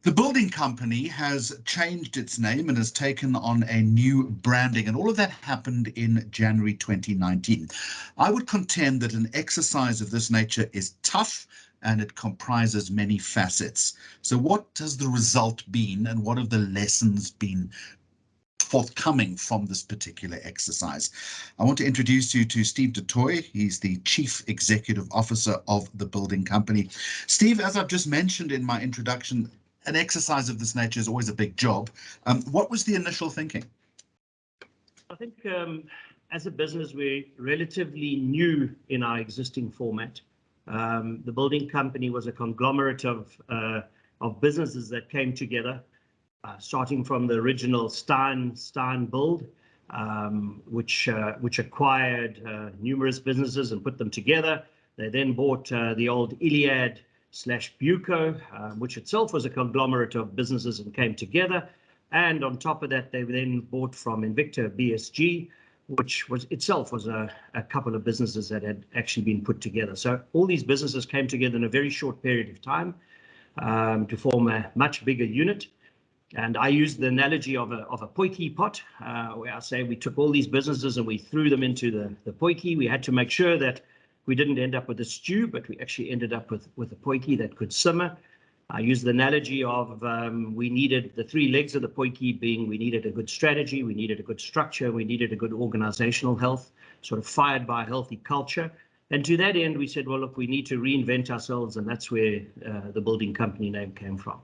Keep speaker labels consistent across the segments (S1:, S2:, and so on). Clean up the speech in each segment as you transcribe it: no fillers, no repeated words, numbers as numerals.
S1: The building company has changed its name and has taken on a new branding, and all of that happened in January 2019. I would contend that an exercise of this nature is tough and it comprises many facets. So what has the result been, and what have the lessons been forthcoming from this particular exercise? I want to introduce you to Steve du Toit. He's the Chief Executive Officer of the building company. Steve, as I've just mentioned in my introduction, an exercise of this nature is always a big job. What was the initial thinking?
S2: I think as a business, we're relatively new in our existing format. The building company was a conglomerate of businesses that came together, starting from the original Stein Build, which acquired numerous businesses and put them together. They then bought the old Iliad/Buco, which itself was a conglomerate of businesses and came together. And on top of that, they then bought from Invicta BSG, which was itself was a couple of businesses that had actually been put together. So all these businesses came together in a very short period of time to form a much bigger unit. And I use the analogy of a potjie pot, where I say we took all these businesses and we threw them into the potjie. We had to make sure that we didn't end up with a stew, but we actually ended up with a potjie that could simmer. I use the analogy of we needed the three legs of the potjie being we needed a good strategy, we needed a good structure, we needed a good organizational health, sort of fired by a healthy culture. And to that end, we said, well, look, we need to reinvent ourselves, and that's where the building company name came from.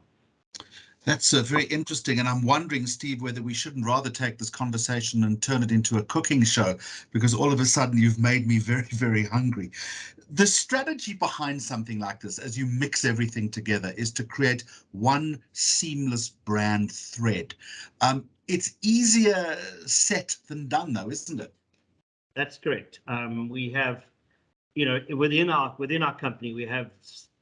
S1: That's very interesting, and I'm wondering, Steve, whether we shouldn't rather take this conversation and turn it into a cooking show, because all of a sudden you've made me very, very hungry. The strategy behind something like this, as you mix everything together, is to create one seamless brand thread. It's easier said than done, though, isn't it?
S2: That's correct. We have, within our company, we have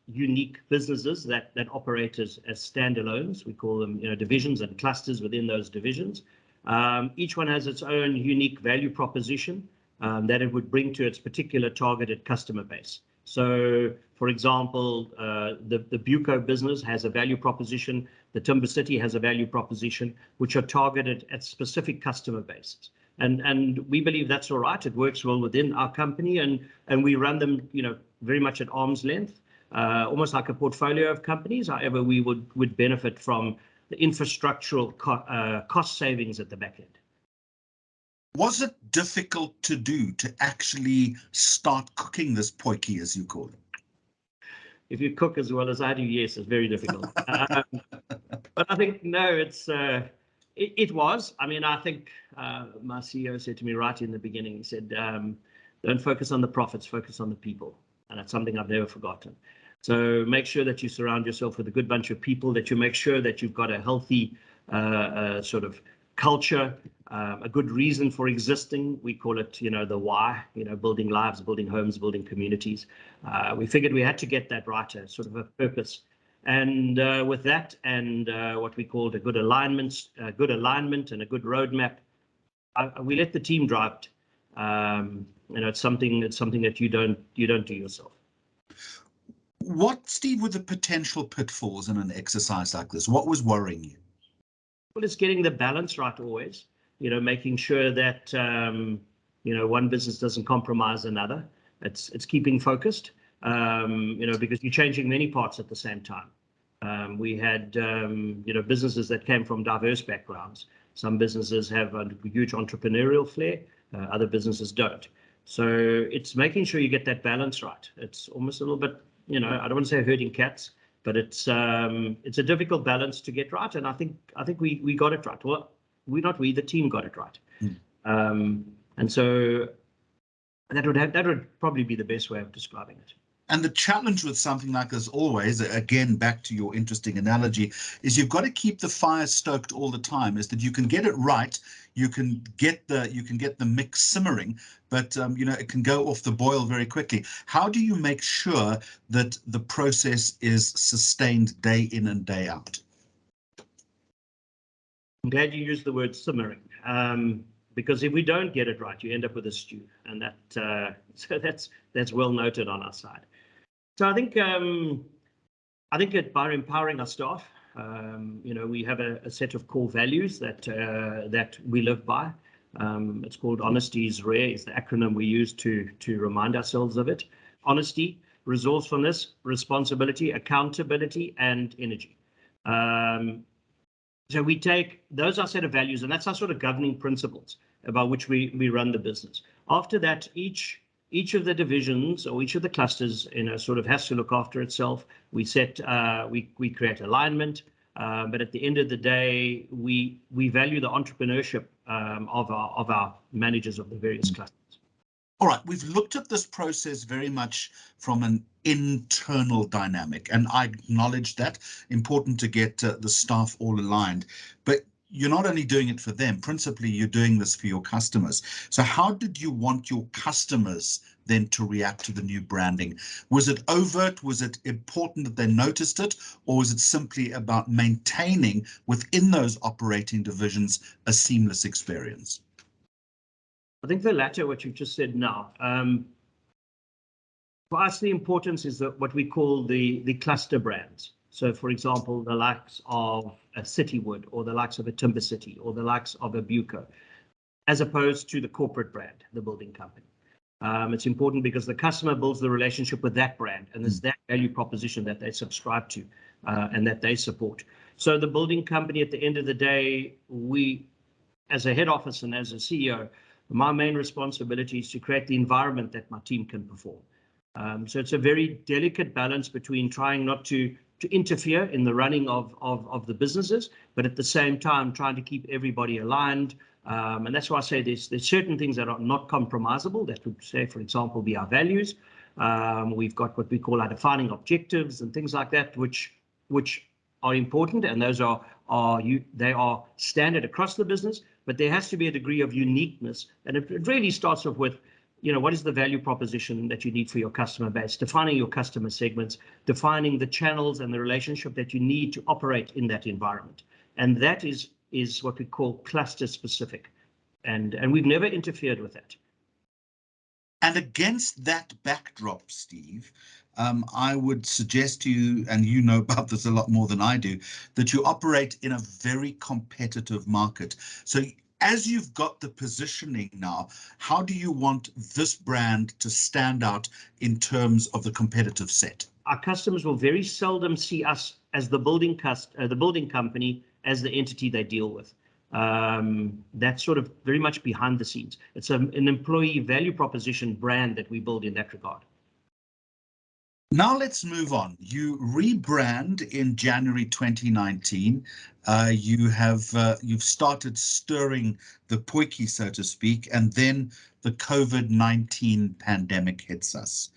S2: unique businesses that operate as standalones. We call them, divisions and clusters within those divisions. Each one has its own unique value proposition that it would bring to its particular targeted customer base. So, for example, the Buco business has a value proposition. The Timbercity has a value proposition, which are targeted at specific customer bases. And we believe that's all right. It works well within our company, and we run them, very much at arm's length. Almost like a portfolio of companies. However, we would benefit from the infrastructural cost savings at the back end.
S1: Was it difficult to do, to actually start cooking this potjie, as you call it?
S2: If you cook as well as I do, yes, it's very difficult. But I think, no, it was. I mean, I think my CEO said to me right in the beginning, he said, don't focus on the profits, focus on the people. And that's something I've never forgotten. So make sure that you surround yourself with a good bunch of people, that you make sure that you've got a healthy sort of culture, a good reason for existing. We call it, the why, building lives, building homes, building communities. We figured we had to get that right, sort of a purpose. And with that and what we called a good alignment and a good roadmap, we let the team drive it. It's something that you don't do yourself.
S1: What, Steve, were the potential pitfalls in an exercise like this? What was worrying you?
S2: Well, it's getting the balance right always, making sure that, one business doesn't compromise another. It's keeping focused, because you're changing many parts at the same time. We had, businesses that came from diverse backgrounds. Some businesses have a huge entrepreneurial flair, other businesses don't. So it's making sure you get that balance right. It's almost a little bit, I don't want to say herding cats, but it's a difficult balance to get right. And I think we got it right. Well, the team got it right. And so that would probably be the best way of describing it.
S1: And the challenge with something like this always, again, back to your interesting analogy, is you've got to keep the fire stoked all the time, is that you can get it right, you can get the mix simmering, but it can go off the boil very quickly. How do you make sure that the process is sustained day in and day out?
S2: I'm glad you used the word simmering, because if we don't get it right, you end up with a stew, and so that's well noted on our side. So I think by empowering our staff, we have a set of core values that we live by. It's called honesty is rare, is the acronym we use to remind ourselves of it. Honesty, resourcefulness, responsibility, accountability, and energy. So we take those are a set of values, and that's our sort of governing principles about which we run the business. After that, each of the divisions or each of the clusters, sort of has to look after itself. We create alignment, but at the end of the day, we value the entrepreneurship of our managers of the various clusters.
S1: All right, we've looked at this process very much from an internal dynamic, and I acknowledge that. Important to get the staff all aligned, but you're not only doing it for them, principally you're doing this for your customers. So how did you want your customers then to react to the new branding? Was it overt? Was it important that they noticed it? Or was it simply about maintaining within those operating divisions a seamless experience?
S2: I think the latter, what you've just said now. For us, the importance is what we call the cluster brands. So, for example, the likes of a Citywood, or the likes of a Timbercity, or the likes of a Buco, as opposed to the corporate brand, the building company. It's important because the customer builds the relationship with that brand, and it's that value proposition that they subscribe to and that they support. So the building company, at the end of the day, we, as a head office and as a CEO, my main responsibility is to create the environment that my team can perform. So it's a very delicate balance between trying not to interfere in the running of the businesses, but at the same time trying to keep everybody aligned. And that's why I say there's certain things that are not compromisable. That would say, for example, be our values. We've got what we call our defining objectives and things like that, which are important, and those they are standard across the business. But there has to be a degree of uniqueness, and it really starts off with, what is the value proposition that you need for your customer base, defining your customer segments, defining the channels and the relationship that you need to operate in that environment. And that is what we call cluster specific. And we've never interfered with that.
S1: And against that backdrop, Steve, I would suggest to you, and you know about this a lot more than I do, that you operate in a very competitive market. So as you've got the positioning now, how do you want this brand to stand out in terms of the competitive set?
S2: Our customers will very seldom see us as the building company as the entity they deal with. That's sort of very much behind the scenes. It's an employee value proposition brand that we build in that regard.
S1: Now let's move on. You rebrand in January 2019. You've started stirring the potjie, so to speak, and then the COVID-19 pandemic hits us.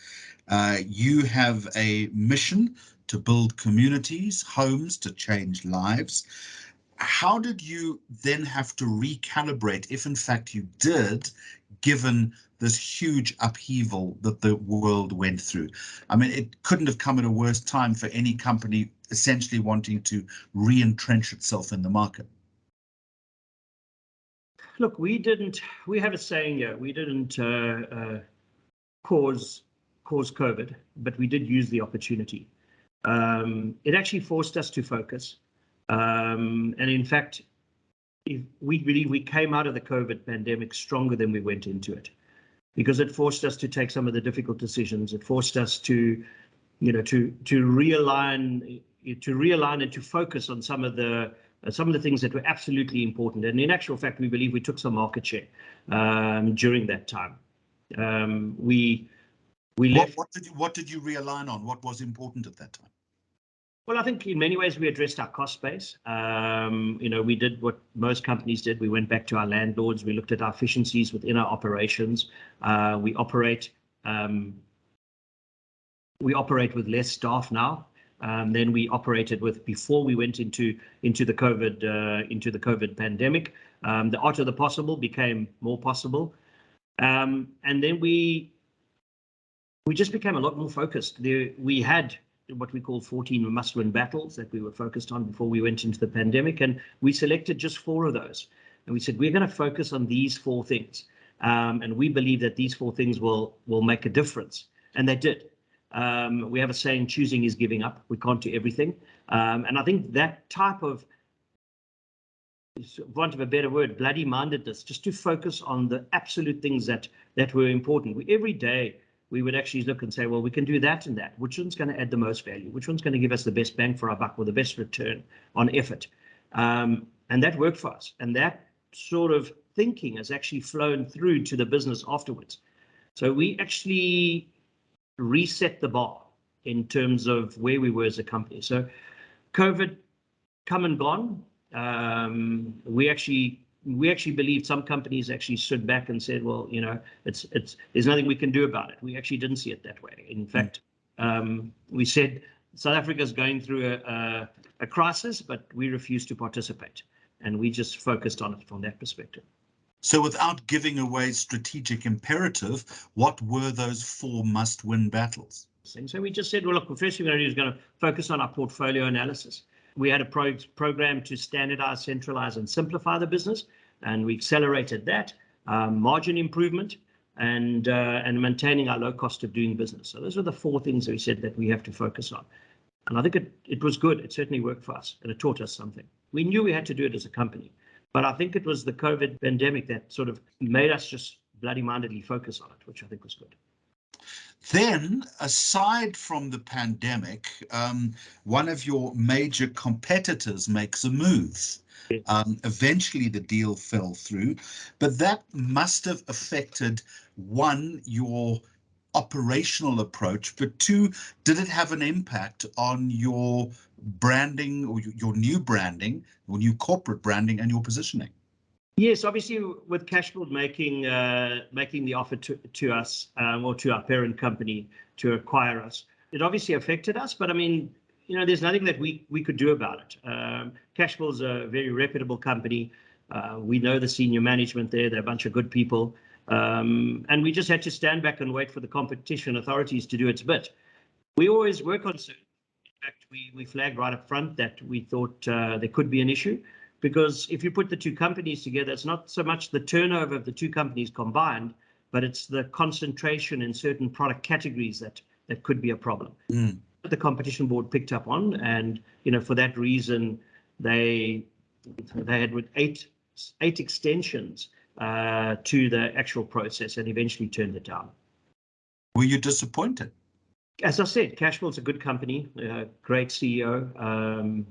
S1: You have a mission to build communities, homes to change lives. How did you then have to recalibrate, if in fact you did, given this huge upheaval that the world went through? I mean, it couldn't have come at a worse time for any company essentially wanting to re-entrench itself in the market.
S2: Look, we have a saying here, we didn't cause COVID, but we did use the opportunity. It actually forced us to focus. And in fact, we believe we came out of the COVID pandemic stronger than we went into it, because it forced us to take some of the difficult decisions. It forced us to realign and to focus on some of the things that were absolutely important. And in actual fact, we believe we took some market share during that time.
S1: What did you realign on? What was important at that time?
S2: Well, I think in many ways we addressed our cost base. We did what most companies did. We went back to our landlords. We looked at our efficiencies within our operations. We operate with less staff now than we operated with before we went into the COVID pandemic. The art of the possible became more possible, and then we just became a lot more focused. We had what we call 14 must-win battles that we were focused on before we went into the pandemic, and we selected just 4 of those. And we said, we're going to focus on these 4 things. And we believe that these 4 things will make a difference. And they did. We have a saying, choosing is giving up. We can't do everything. And I think that type of, for want of a better word, bloody mindedness, just to focus on the absolute things that were important. Every day we would actually look and say, well, we can do that and that. Which one's going to add the most value? Which one's going to give us the best bang for our buck or the best return on effort? And that worked for us. And that sort of thinking has actually flown through to the business afterwards. So we actually reset the bar in terms of where we were as a company. So COVID come and gone. We actually believed some companies actually stood back and said, well, you know, there's nothing we can do about it. We actually didn't see it that way. In fact, we said South Africa is going through a crisis, but we refused to participate. And we just focused on it from that perspective.
S1: So without giving away strategic imperative, what were those 4 must-win battles?
S2: So we just said, well, look, the first thing we're going to do is going to focus on our portfolio analysis. We had a program to standardize, centralize, and simplify the business, and we accelerated that, margin improvement, and maintaining our low cost of doing business. So those were the 4 things that we said that we have to focus on. And I think it was good. It certainly worked for us, and it taught us something. We knew we had to do it as a company, but I think it was the COVID pandemic that sort of made us just bloody-mindedly focus on it, which I think was good.
S1: Then, aside from the pandemic, one of your major competitors makes a move.
S2: Yes.
S1: Eventually, the deal fell through, but that must have affected, 1, your operational approach, but 2, did it have an impact on your branding or your new branding, or new corporate branding and your positioning?
S2: Yes, obviously, with Cashbuild making the offer to us or to our parent company to acquire us, it obviously affected us. But I mean, you know, there's nothing that we could do about it. Cashbuild is a very reputable company. We know the senior management there; they're a bunch of good people, and we just had to stand back and wait for the competition authorities to do its bit. We always were concerned. In fact, we flagged right up front that we thought there could be an issue. Because if you put the 2 companies together, it's not so much the turnover of the 2 companies combined, but it's the concentration in certain product categories that could be a problem. The competition board picked up on, and you know, for that reason, they had with eight extensions to the actual process, and eventually turned it down.
S1: Were you disappointed?
S2: As I said, Cashbuild's a good company, great CEO.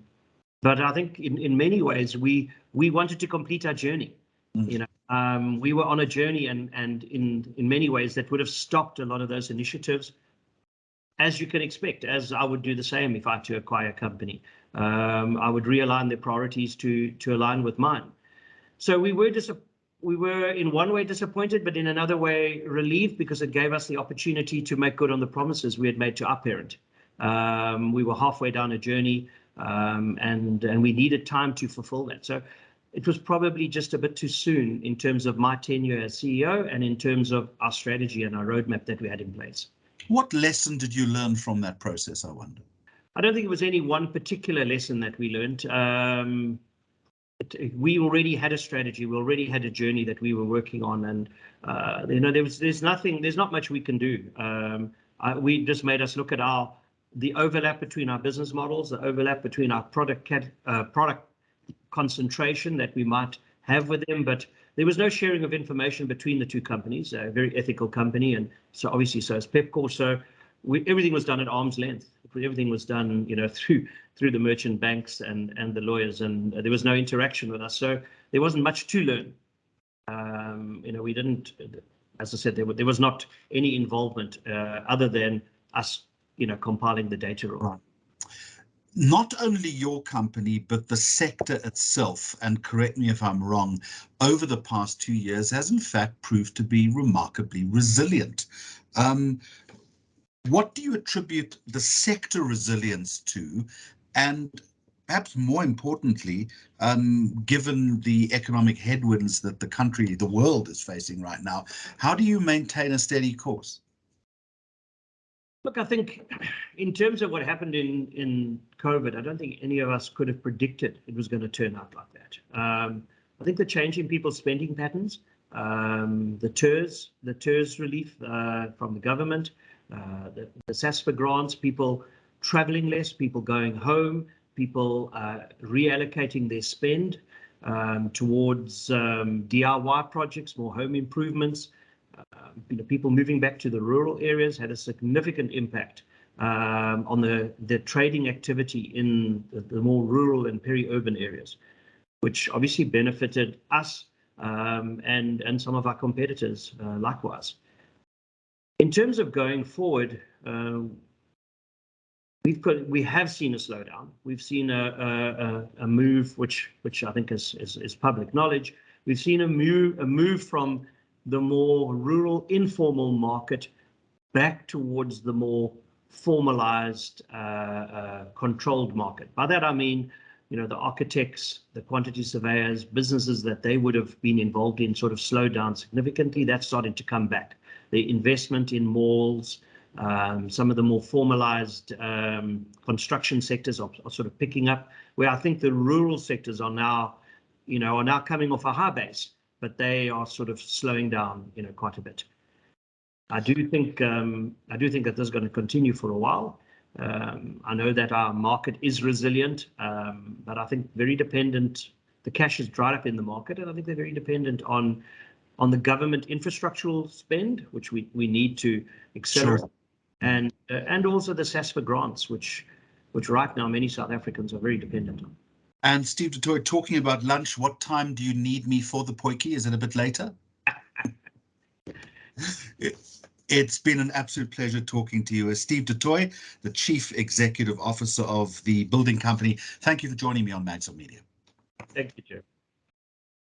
S2: But I think in many ways, we wanted to complete our journey. You know, we were on a journey, and in many ways that would have stopped a lot of those initiatives, as you can expect, as I would do the same if I had to acquire a company. I would realign their priorities to align with mine. So we were in one way disappointed, but in another way relieved, because it gave us the opportunity to make good on the promises we had made to our parent. We were halfway down a journey. And we needed time to fulfill that. So it was probably just a bit too soon in terms of my tenure as CEO and in terms of our strategy and our roadmap that we had in place.
S1: What lesson did you learn from that process, I wonder?
S2: I don't think it was any one particular lesson that we learned. We already had a strategy. We already had a journey that we were working on, and you know, there's not much we can do. We just made us look at the overlap between our business models, the overlap between our product concentration that we might have with them, but there was no sharing of information between the 2 companies. A very ethical company, and so obviously so is Pepkor. So everything was done at arm's length. Everything was done, you know, through the merchant banks and the lawyers, and there was no interaction with us. So there wasn't much to learn. You know, we didn't, as I said, there was not any involvement other than us, you know, compiling the data.
S1: Right. Not only your company, but the sector itself, and correct me if I'm wrong, over the past 2 years has in fact proved to be remarkably resilient. What do you attribute the sector resilience to? And perhaps more importantly, given the economic headwinds that the world is facing right now, how do you maintain a steady course?
S2: Look, I think in terms of what happened in COVID, I don't think any of us could have predicted it was going to turn out like that. I think the change in people's spending patterns, the TERS relief from the government, the SASFA grants, people traveling less, people going home, people reallocating their spend towards DIY projects, more home improvements. People moving back to the rural areas had a significant impact on the trading activity in the more rural and peri-urban areas, which obviously benefited us and some of our competitors likewise. In terms of going forward, we have seen a slowdown. We've seen a move, which I think is public knowledge. We've seen a move from the more rural informal market back towards the more formalized controlled market. By that I mean, the architects, the quantity surveyors, businesses that they would have been involved in sort of slowed down significantly. That's starting to come back. The investment in malls, some of the more formalized construction sectors are sort of picking up, where I think the rural sectors are now coming off a high base, but they are sort of slowing down, quite a bit. I do think that this is going to continue for a while. I know that our market is resilient, but I think very dependent. The cash is dried up in the market, and I think they're very dependent on the government infrastructural spend, which we need to accelerate, sure. And also the SASFA grants, which right now many South Africans are very dependent on.
S1: And Steve du Toit, talking about lunch, what time do you need me for the potjie? Is it a bit later? It's been an absolute pleasure talking to you. Steve du Toit, the Chief Executive Officer of the building company. Thank you for joining me on Mags of Media.
S2: Thank you, Joe.